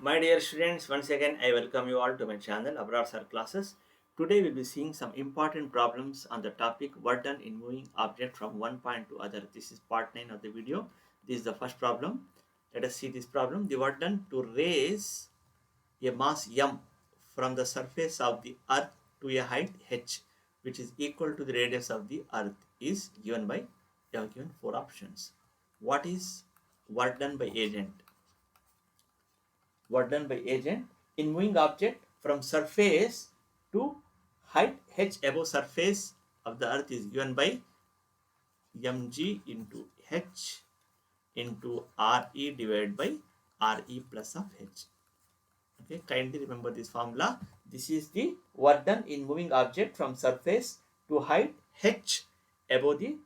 My dear students, once again I welcome you all to my channel Abrar Sir Classes. Today we will be seeing some important problems on the topic work done in moving object from one point to other. This is part 9 of the video. This is the first problem. Let us see this problem. The work done to raise a mass m from the surface of the earth to a height h which is equal to the radius of the earth is given by, they have given four options. What is work done by agent? Work done by agent in moving object from surface to height h above surface of the earth is given by mg into h into re divided by re plus of h. Okay, kindly remember this formula. This is the work done in moving object from surface to height h above the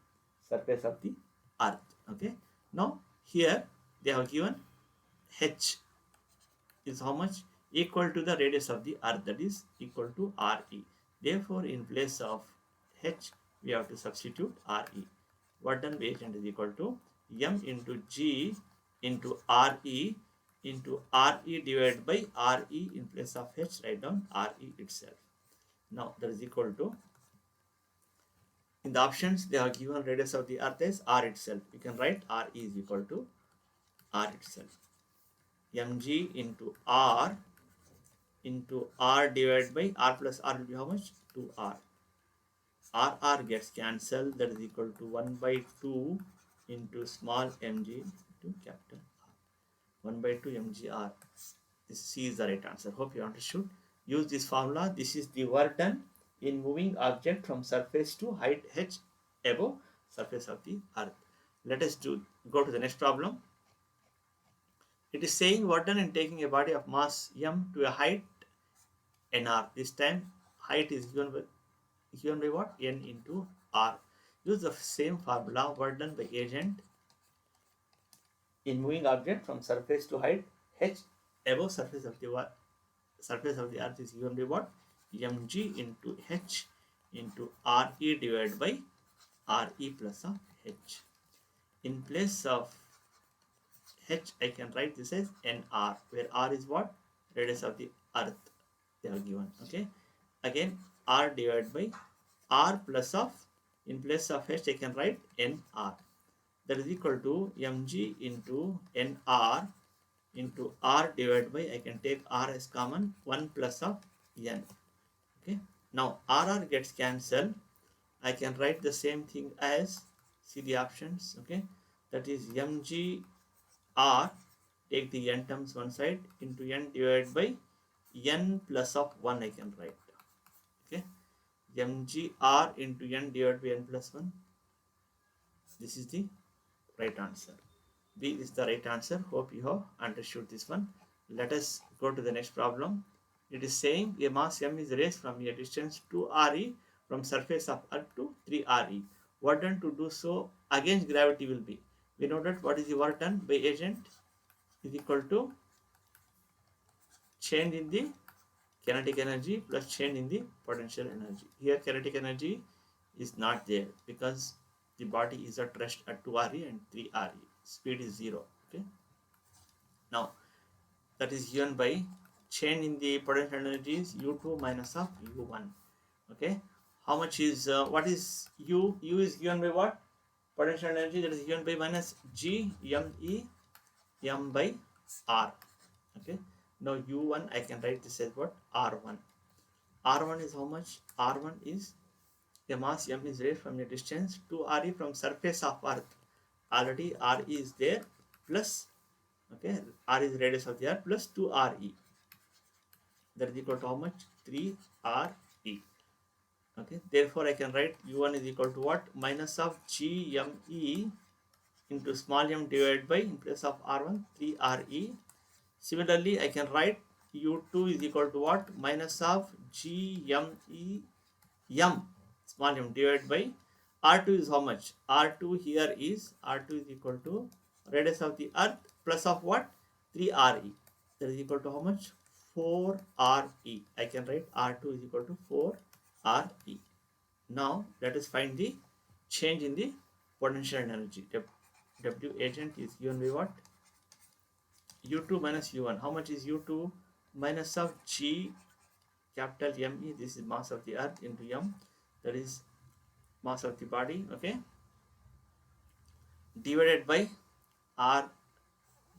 surface of the earth. Okay, now here they have given h is how much? Equal to the radius of the earth, that is equal to re. Therefore, in place of h, we have to substitute re. Work done by agent is equal to m into g into re into re divided by re. In place of h, write down re itself. Now that is equal to, in the options they have given radius of the earth as r itself. We can write re is equal to r itself. mg into r into r divided by r plus r will be how much? 2r. r gets cancelled, that is equal to 1 by 2 into small mg to capital R. 1 by 2 mgr. This C is the right answer. Hope you understood. Use this formula. This is the work done in moving object from surface to height h above surface of the earth. Let us go to the next problem. It is saying work done in taking a body of mass m to a height nr. This time height is given by what? N into r. Use the same formula. Work done by agent in moving object from surface to height h above surface of the earth is given by what? mg into h into re divided by re plus of h. In place of h, I can write this as nr, where r is what? Radius of the earth they are given. Okay, again r divided by r plus of, in place of h I can write nr, that is equal to mg into nr into r divided by, I can take r as common, 1 plus of n. Okay, now r gets cancelled. I can write the same thing as, see the options. Okay, that is mg r, take the n terms one side, into n divided by n plus of 1 I can write. Okay, mgr into n divided by n plus 1. This is the right answer. B is the right answer. Hope you have understood this one. Let us go to the next problem. It is saying a mass m is raised from a distance 2re from surface of earth to 3re. Work done to do so against gravity will be. We know that what is the work done by agent is equal to change in the kinetic energy plus change in the potential energy. Here kinetic energy is not there because the body is at rest at 2re and 3re. Speed is 0. Okay. Now that is given by change in the potential energy is u2 minus of u1. Okay. How much is what is u? U is given by what? Potential energy, that is given by minus g m e m by r. Okay. Now u1 I can write this as what? r1. r1 is how much? r1 is the mass m is raised from a distance 2re from surface of earth. Already re is there, plus, okay, r is radius of the earth, plus 2re, that is equal to how much? 3re. Okay, therefore I can write u1 is equal to what? Minus of gme into small m divided by, in place of r1, 3re. Similarly I can write u2 is equal to what? Minus of gme m small m divided by r2 is how much? r2 here is, r2 is equal to radius of the earth plus of what? 3re, that is equal to how much? 4re. I can write r2 is equal to 4re. Now let us find the change in the potential energy. W agent is given by what? u2 minus u1. How much is u2 minus of g capital me? This is mass of the earth into m, that is mass of the body, okay, divided by r,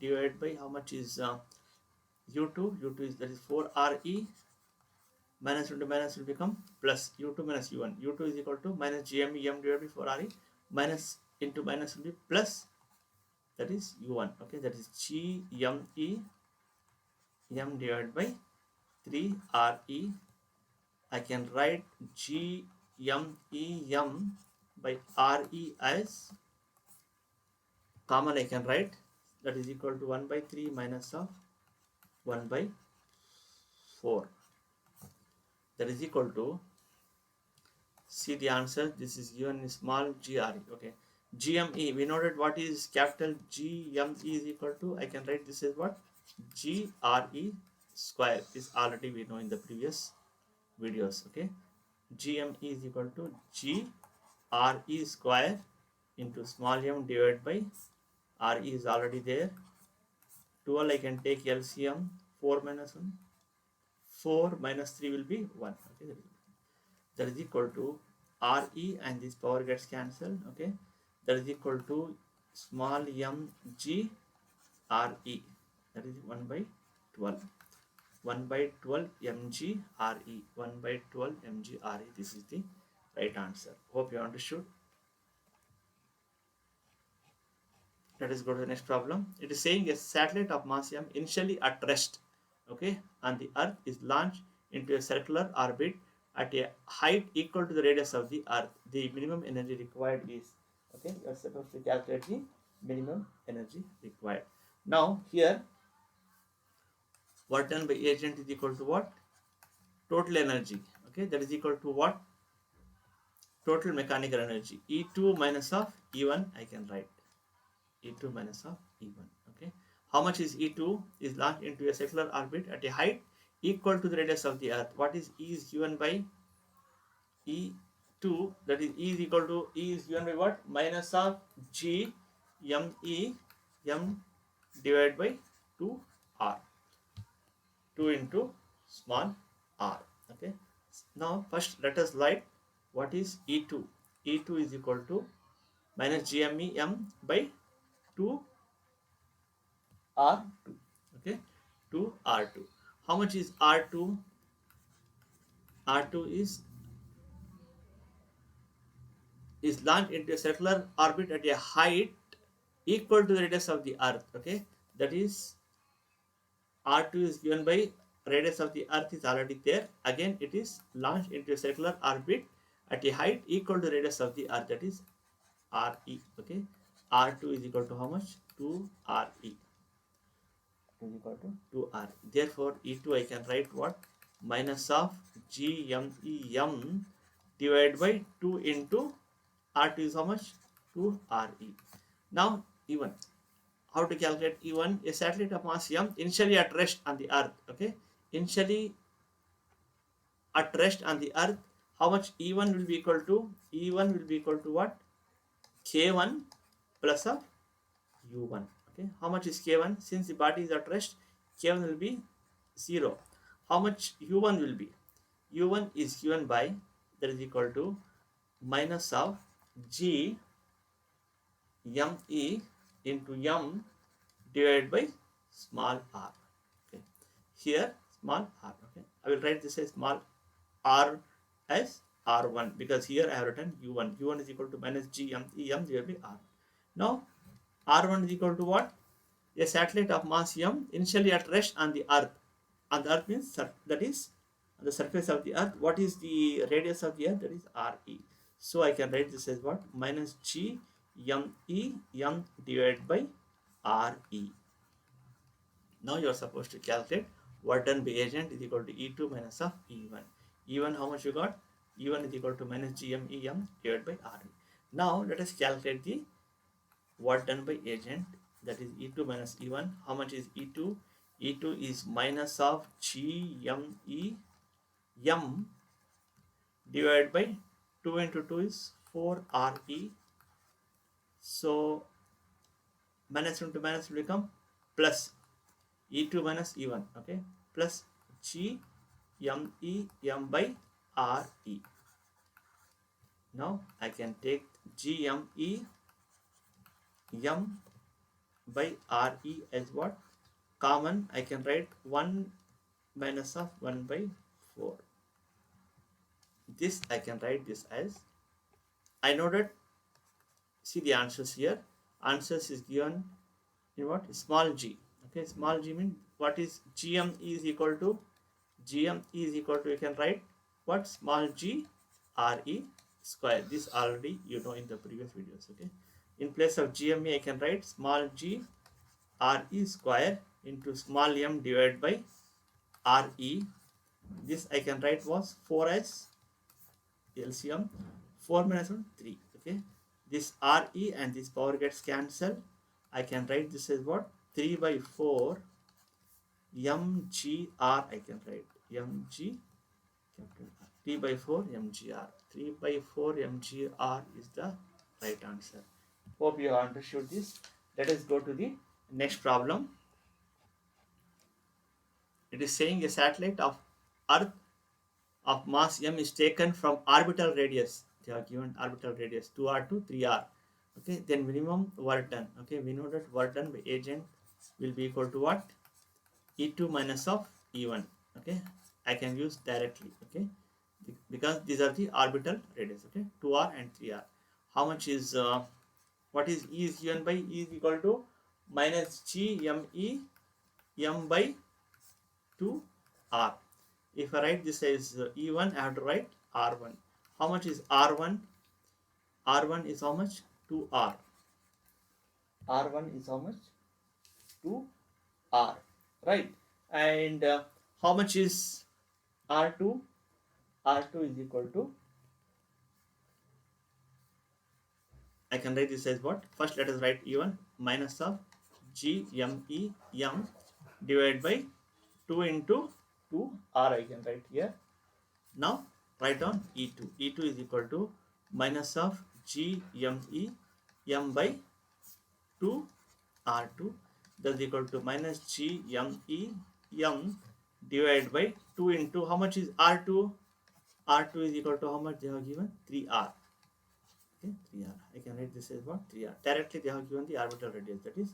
divided by how much is u2 is, that is 4 re, minus into minus will become plus u2 minus u1. u2 is equal to minus gme m divided by 4 re, minus into minus will be plus, that is u1, okay, that is gme m divided by 3 re. I can write gmem by re as common. I can write that is equal to 1 by 3 minus of 1 by 4, that is equal to, see the answer, this is given in small gre, okay. GME, we noted what is capital GME is equal to, I can write this as what, GRE square, is already we know in the previous videos, okay. GME is equal to GRE square into small m divided by RE is already there. 12 I can take LCM, 4 minus 1, 4 minus 3 will be 1, okay. That is equal to RE and this power gets cancelled, okay. That is equal to small m G RE, that is 1 by 12. 1 by 12 mg RE, 1 by 12 mg RE. This is the right answer. Hope you understood. Let us go to the next problem. It is saying a satellite of mass m initially at rest, okay, and the earth is launched into a circular orbit at a height equal to the radius of the earth. The minimum energy required is, okay, you are supposed to calculate the minimum energy required. Now here, work done by agent is equal to what? Total energy, okay, that is equal to what? Total mechanical energy, E2 minus of E1, I can write E2 minus of E1, okay. How much is E2? Is launched into a circular orbit at a height equal to the radius of the earth. What is E is given by E2, that is E is equal to, E is given by what? Minus of G M E M divided by 2R, 2 into small r, okay. Now first let us write what is E2. E2 is equal to minus GME M by 2 R2, okay, 2 R2. How much is R2? R2 is launched into a circular orbit at a height equal to the radius of the earth, okay. That is R2 is given by radius of the earth is already there. Again it is launched into a circular orbit at a height equal to the radius of the earth, that is RE, okay. R2 is equal to how much? 2 RE is equal to 2R. Therefore, E2 I can write what? Minus of GMEM divided by 2 into R2 is how much? 2RE. Now, E1. How to calculate E1? A satellite of mass M initially at rest on the earth. Okay. Initially at rest on the earth. How much E1 will be equal to? E1 will be equal to what? K1 plus of U1. Okay, how much is K1? Since the body is at rest, K1 will be 0. How much U1 will be? U1 is given by, that is equal to minus of G ME into M divided by small r. Okay, here small r. Okay, I will write this as small r as R1 because here I have written U1. U1 is equal to minus G ME M divided by R. Now R1 is equal to what? A satellite of mass m initially at rest on the earth. On the earth means that is on the surface of the earth. What is the radius of the earth? That is RE. So I can write this as what? Minus G ME M divided by RE. Now you are supposed to calculate work done by agent is equal to E2 minus of E1. E1 how much you got? E1 is equal to minus GME M divided by RE. Now let us calculate the work done by agent, that is E2 minus E1. How much is E2? E2 is minus of GME M divided by 2 into 2 is 4RE. So minus into minus will become plus. E2 minus E1, okay, plus G M E M by R E. Now I can take G M E M by R E as what? Common. I can write 1 minus of 1 by 4. This I can write this as, I know that, see the answers here. Answers is given in what? Small g. Okay, small g means what is gm is equal to, gm is equal to, you can write what? Small g re square. This already you know in the previous videos. Okay, in place of gme I can write small g re square into small m divided by re. This I can write was 4 as LCM, 4 minus 1 3. Okay, this re and this power gets cancelled. I can write this as what? 3 by 4 mgr. I can write mg capital R. 3 by 4 mgr. 3 by 4 mgr is the right answer. Hope you have understood this. Let us go to the next problem. It is saying a satellite of Earth of mass m is taken from orbital radius. They are given orbital radius 2r to 3r. Okay, then minimum work done. Okay, we know that work done by agent will be equal to what? E2 minus of E1. Okay, I can use directly. Okay, because these are the orbital radius. Okay, 2r and 3r. How much is what is E is given by E is equal to minus G M E M by 2r. If I write this as E1, I have to write R1. How much is R1? R1 is how much? 2R. R1 is how much? 2R. Right. And how much is R2? R2 is equal to, I can write this as what? First let us write E1 minus of GME M divided by 2 into 2R. I can write here. Now write down E2. E2 is equal to minus of GME M by 2 R2. That's equal to minus GME M divided by 2 into, how much is R2? R2 is equal to how much they have given? 3R. Okay, 3R. I can write this as what? 3R. Directly they have given the orbital radius, that is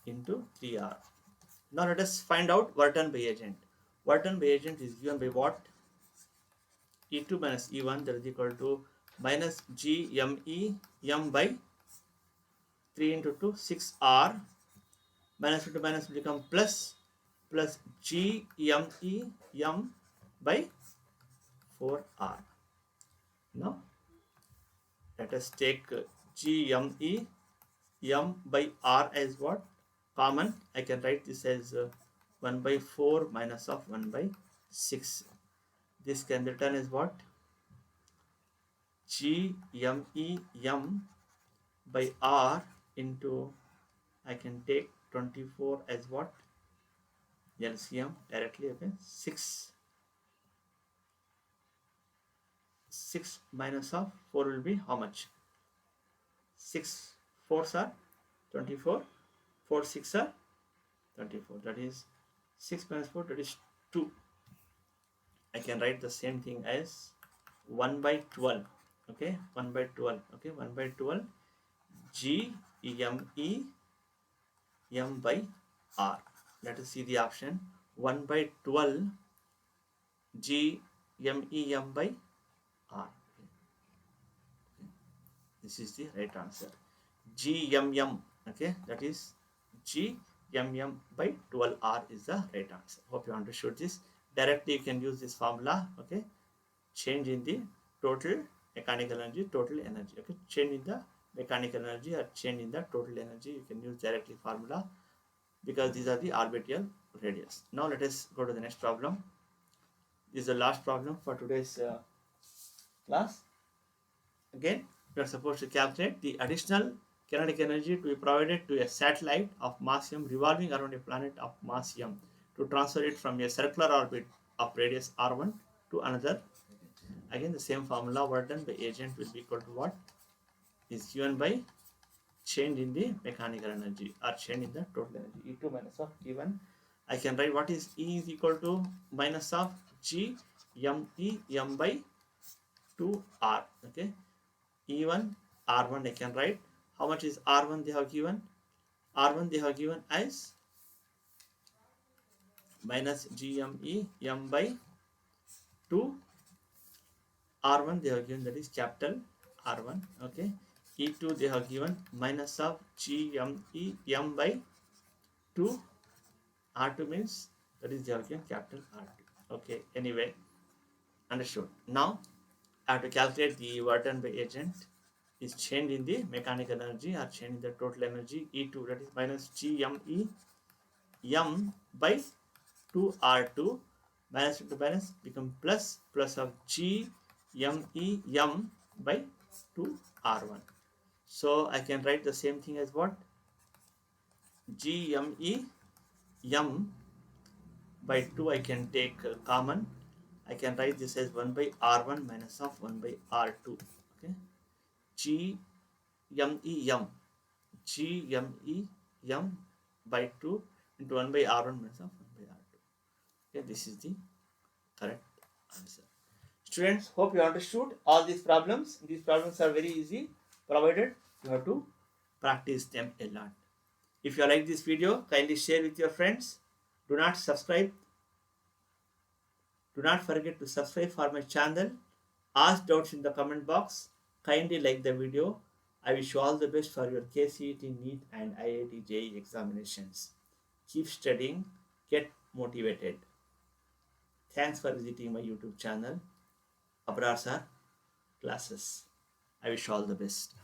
into 3R. Now let us find out work done by agent. Work done by agent is given by what? E2 minus E1, that is equal to minus GME M by 3 into 2, 6R. Minus into minus will become plus GME M by 4R. Now let us take GME M by R as what? Common. I can write this as 1 by 4 minus of 1 by 6. This can be written as what? GME M by R into, I can take 24 as what? LCM directly. Okay, 6 minus of 4 will be how much? 6 4s are 24, 4 6 are 24, that is 6 minus 4, that is 2. I can write the same thing as 1 by 12. Okay, 1 by 12. Okay, 1 by 12 GME M by R. Let us see the option. 1 by 12 GME M by R. This is the right answer. GMM. Okay, that is GMM by 12R is the right answer. Hope you understood this. Directly you can use this formula. Okay, change in the total mechanical energy, total energy. Okay, change in the mechanical energy or change in the total energy. You can use directly formula because these are the orbital radius. Now let us go to the next problem. This is the last problem for today's class. Again, we are supposed to calculate the additional kinetic energy to be provided to a satellite of mass m revolving around a planet of mass m to transfer it from a circular orbit of radius r1 to another. Again, the same formula, work done by agent will be equal to what? Is given by change in the mechanical energy or change in the total energy. E2 minus of E1 I can write what is E is equal to minus of G M E M by 2R. Okay, E1 R1 I can write. How much is R1 they have given? R1 they have given as minus GME M by 2. R1 they have given, that is capital R1. Okay, E2 they have given minus of GME M by 2. R2 means, that is they have given capital R2. Okay, anyway, understood. Now I have to calculate the work done by agent is change in the mechanical energy or change in the total energy. E2, that is minus GME M by 2R2, minus into minus become plus, plus of GME M by 2R1. So I can write the same thing as what? GME M by 2 I can take common. I can write this as 1 by R1 minus of 1 by R2. Okay, GME M, GME M by 2 into 1 by R1 minus of 1 by R2. Okay, this is the correct answer. Students, hope you understood all these problems. These problems are very easy, provided you have to practice them a lot. If you like this video, kindly share with your friends. Do not subscribe. Do not forget to subscribe for my channel. Ask doubts in the comment box. Kindly like the video. I wish you all the best for your KCET, NEET and IIT JEE examinations. Keep studying. Get motivated. Thanks for visiting my YouTube channel, Abrar Sir Classes. I wish you all the best.